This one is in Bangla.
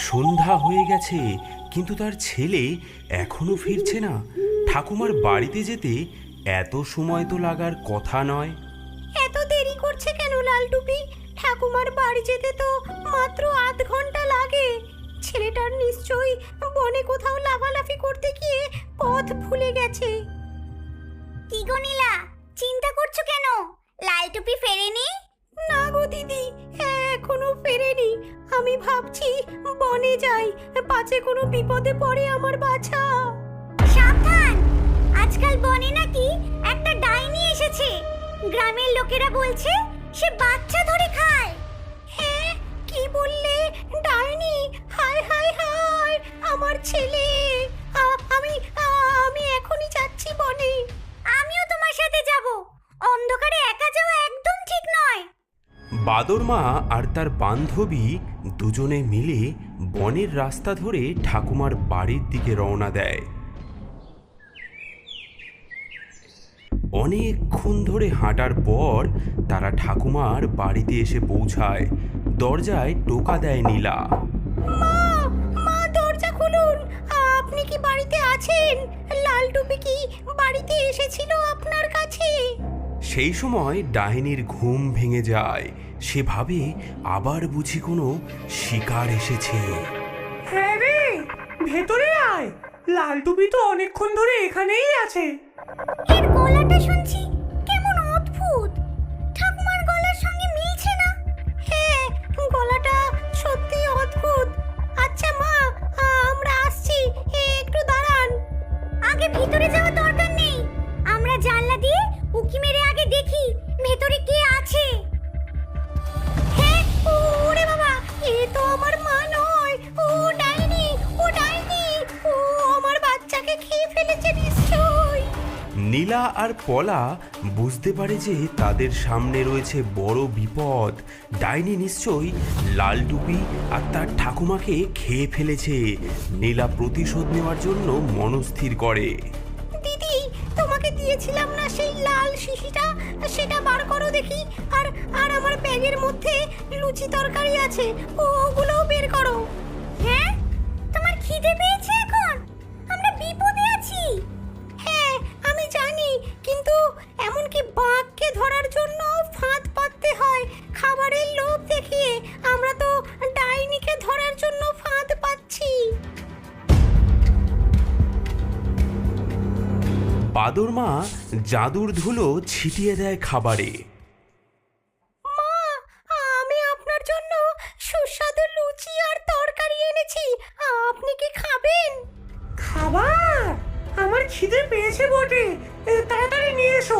সন্ধ্যা হয়ে গেছে, কিন্তু তার ছেলে এখনো ফিরছে না। ঠাকুমার বাড়িতে যেতে এত সময় তো লাগার কথা নয়। এত দেরি করছে কেন লালটুপি? ঠাকুমার বাড়ি যেতে তো মাত্র আধ ঘন্টা লাগে। ছেলেটার নিশ্চয়ই বনে কোথাও লাফালাফি করতে গিয়ে পথ ভুলে গেছে। কি গো নীলা, চিন্তা করছো কেন? লালটুপি ফেরেনি? না গো দিদি, এখনো ফেরেনি। আমি ভাবছি বনে যাই, পাছে কোনো বিপদে পড়ে আমার বাছা। সাবধান, আজকাল বনে নাকি একটা ডাইনি এসেছে। গ্রামের লোকেরা বলছে সে বাচ্চা ধরে খায়। হ্যাঁ, কি বললে? ডাইনি? হায় হায় হায়, আমার ছেলে! আমি এখনই যাচ্ছি বনে। আমিও তোমার সাথে যাব। অন্ধকারে একা যাওয়া একদম ঠিক নয়। বাদর মা আর তার বান্ধবী দুজনে মিলে বনের রাস্তা ধরে ঠাকুমার বাড়ির দিকে রওনা দেয়। অনেকক্ষণ ধরে হাঁটার পর তারা ঠাকুমার বাড়িতে এসে পৌঁছায়। দরজায় টোকা দেয় নীলা। মা, দরজা খুলুন। আপনি কি বাড়িতে আছেন? লালটুপি কি বাড়িতে এসেছিল আপনার কাছে? সেই সময় ডাইনির ঘুম ভেঙে যায়। সে ভাবে আবার বুঝি কোনো শিকার এসেছে। হ্যাঁ রে, ভেতরে আয়। লালটুপি তো অনেকক্ষণ ধরে এখানেই আছে। এর গলাটা শুনছি কেমন অদ্ভুত। ঠাকুমার গলার সঙ্গে মিলছে না। হ্যাঁ, গলাটা সত্যি অদ্ভুত। আচ্ছা মা, আমরা আসছি, একটু দাঁড়ান। আগে ভিতরে যাওয়া দরকার নেই। আমরা জানলা দিয়ে উকি মেরে আগে দেখি ভেতরে কে আছে। হ্যাঁ, ওরে বাবা, এ তো আমার মা নয়। ও ডাইনি, ও ডাইনি! ও আমার বাচ্চাকে খেয়ে ফেলেছে নিশ্চয়ই। নীলা আর পলা বুঝতে পারে যে তাদের সামনে রয়েছে বড় বিপদ। ডাইনি নিশ্চয়ই লালটুপি আর তার ঠাকুমাকে খেয়ে ফেলেছে। নীলা প্রতিশোধ নেওয়ার জন্য মনস্থির করে। দিদি, তোমাকে দিয়েছিলাম না সেই লাল শিশিটা, সেটা বার করো দেখি। আর আর আমার ব্যাগের মধ্যে লুচি তরকারি আছে, ওগুলোও বের করো। হ্যাঁ, তোমার খিদে পেয়েছে এখন? আমরা বিপদে আছি। হ্যাঁ, আমি জানি, কিন্তু এমনকি বাঘকে ধরার জন্য ফাঁদ পাততে হয় খাবারের লোভ দেখিয়ে। আমরা তো ডাইনিকে ধরার জন্য ফাঁদ পাচ্ছি। বাদর মা জাদুর ধুলো ছিটিয়ে দেয় খাবারে। মা, আমি আপনার জন্য সুস্বাদু লুচি আর তরকারি এনেছি, আপনি কি খাবেন? খাবার? আমার খিদে পেয়েছে বটে, তাড়াতাড়ি নিয়ে এসো।